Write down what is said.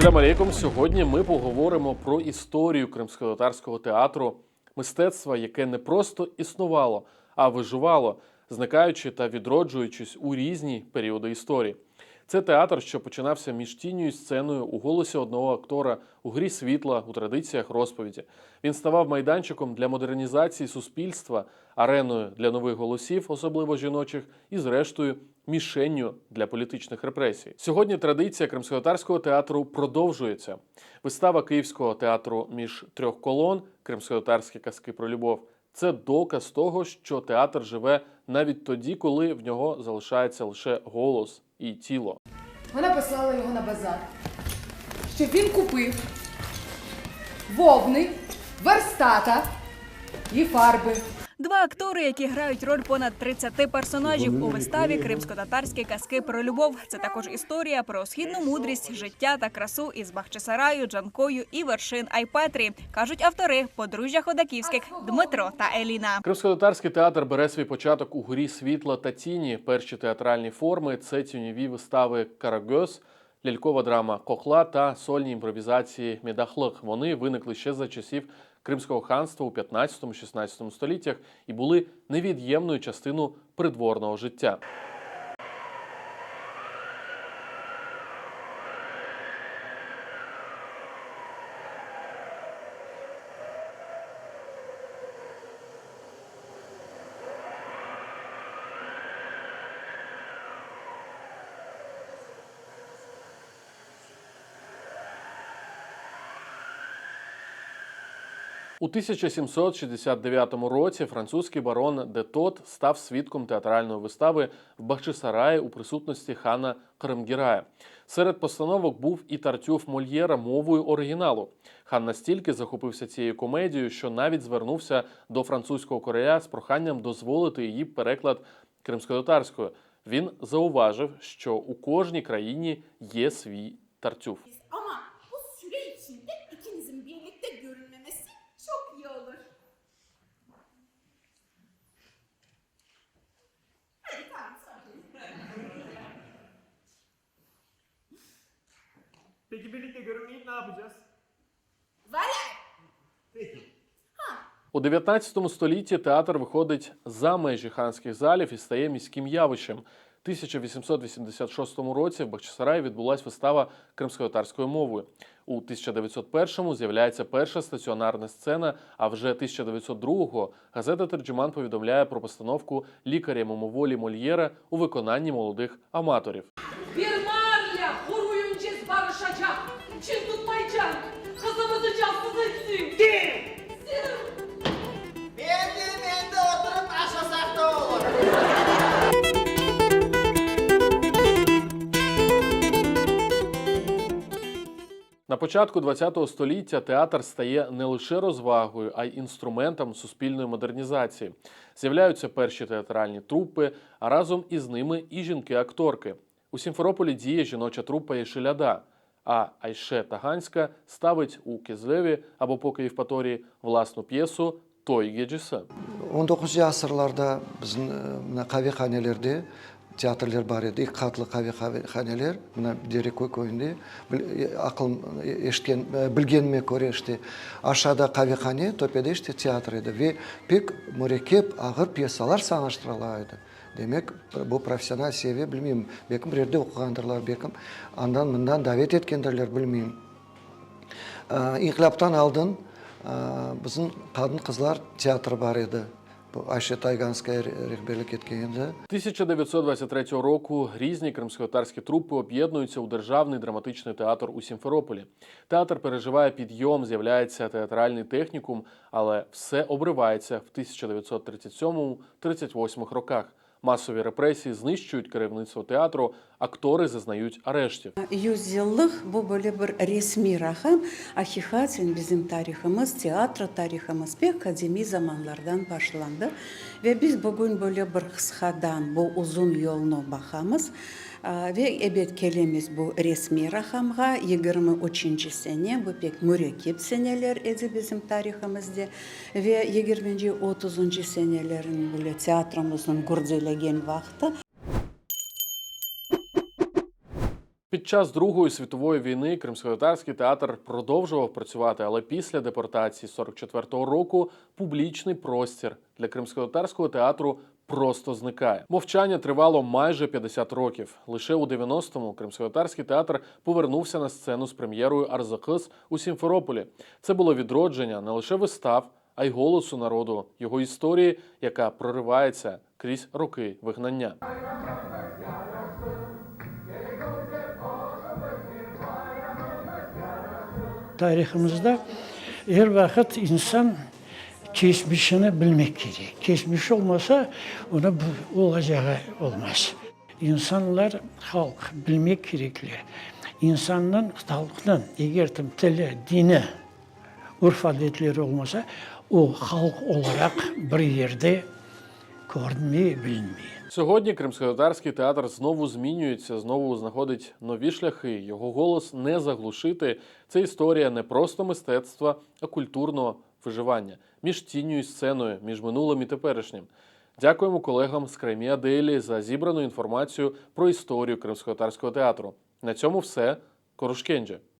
Ассаляму алейкум. Сьогодні ми поговоримо про історію кримськотатарського театру, мистецтва, яке не просто існувало, а виживало, зникаючи та відроджуючись у різні періоди історії. Це театр, що починався між тінню і сценою, у голосі одного актора, у грі світла, у традиціях розповіді. Він ставав майданчиком для модернізації суспільства, ареною для нових голосів, особливо жіночих, і, зрештою, мішенню для політичних репресій. Сьогодні традиція кримськотатарського театру продовжується. Вистава Київського театру «Між трьох колон» «Кримськотатарські казки про любов» – це доказ того, що театр живе навіть тоді, коли в нього залишається лише голос і тіло. Вона послала його на базар, щоб він купив вовни, верстата і фарби. Два актори, які грають роль понад 30 персонажів у виставі «Кримськотатарські казки про любов». Це також історія про східну мудрість, життя та красу із Бахчисараю, Джанкою і вершин Айпетрі, кажуть автори подружжя Ходаківських Дмитро та Еліна. Кримськотатарський театр бере свій початок у грі світла та тіні. Перші театральні форми – це тіньові вистави «Карагöz», лялькова драма «Кохла» та сольні імпровізації «Медахлых». Вони виникли ще за часів Кримського ханства у 15-16 століттях і були невід'ємною частиною придворного життя. У 1769 році французький барон де Тот став свідком театральної вистави в Бахчисараї у присутності хана Кримгірая. Серед постановок був і Тартюф Мольєра мовою оригіналу. Хан настільки захопився цією комедією, що навіть звернувся до французького короля з проханням дозволити її переклад кримськотатарською. Він зауважив, що у кожній країні є свій Тартюф. Ama bu süre içinde ikinizin birlikte görünmemesi çok iyi olur. Hadi tamam söyle. Peki birlikte görünmeyip ne yapacağız? Valer. Peki. У 19 столітті театр виходить за межі ханських залів і стає міським явищем. У 1886 році в Бахчисараї відбулася вистава кримськотатарською мовою. У 1901-му з'являється перша стаціонарна сцена, а вже 1902-го газета «Терджеман» повідомляє про постановку лікаря мимоволі Мольєра у виконанні молодих аматорів. Birmarla koruyuncuz barışacak. Çin tutmayacak. Kızımızı cansız etsin. Mende oturup aşasak da olur. На початку ХХ століття театр стає не лише розвагою, а й інструментом суспільної модернізації. З'являються перші театральні трупи, а разом із ними і жінки-акторки. У Сімферополі діє жіноча трупа Єшиляда, а Айше Таганська ставить у Кезлеві або поки Євпаторії власну п'єсу «Той гечесі». 19 asırlarda bizim kahvehanelerde teatrlar var idi. İlk katlı kahvehaneler, buna Dereköy köyünde akıl eşitken, bilgenime göre işte aşağıda kahvehane, tepede işte tiyatroydu ve pek mürekkep ağır piyesalar sanaştırılardı. Demek bu profesyonel seviye bilmiyorum. Bekim bir yerde okuyandırlar, bekim andan bundan davet etkendirler bilmiyorum. İnkılaptan aldın, bizim kadın kızlar tiyatro var idi. Ayşe Tayganskaya rehberlik etkende. 1923 року різні кримськотатарські трупи об'єднуються у Державний драматичний театр у Сімферополі. Театр переживає підйом, з'являється театральний технікум, але все обривається в 1937-38 роках. Масові репресії знищують керівництво театру, актори зазнають арештів. Yüzyıllık bu böyle bir resmi rakam. Hakikaten bizim tarihimiz, tiyatro tarihimiz pek kadimi zamanlardan başlandı. Ve biz bugün böyle bir kıskadan bu uzun yolunu bakamız. Ve ebed kelimiz bu resmi rakamga 23. sene, bu pek mürekkep seneler edi bizim tarihimizde. Ve 20-30. senelerin böyle tiyatromuzun gurdelegen vakti. Під час Другої світової війни Кримськотатарський театр продовжував працювати, але після депортації 44-го року публічний простір для Кримськотатарського театру просто зникає. Мовчання тривало майже 50 років. Лише у 90-му Кримськотатарський театр повернувся на сцену з прем'єрою «Арзакыс» у Сімферополі. Це було відродження не лише вистав, а й голосу народу, його історії, яка проривається крізь роки вигнання. Tarihimizde her vakit insan geçmişini bilmek gerek. Geçmiş olmasa ona olacağı olmaz. İnsanlar, halk bilmek gerekli. İnsanın, halkın eğer tili, dini, urf adetleri olmasa o halk olarak bir yerde görünmeyi bilmeyi. Сьогодні Кримськотатарський театр знову змінюється, знову знаходить нові шляхи. Його голос не заглушити. Це історія не просто мистецтва, а культурного виживання між тінню і сценою, між минулим і теперішнім. Дякуємо колегам з Краймія Дейлі за зібрану інформацію про історію Кримськотатарського театру. На цьому все. Корушкенджі.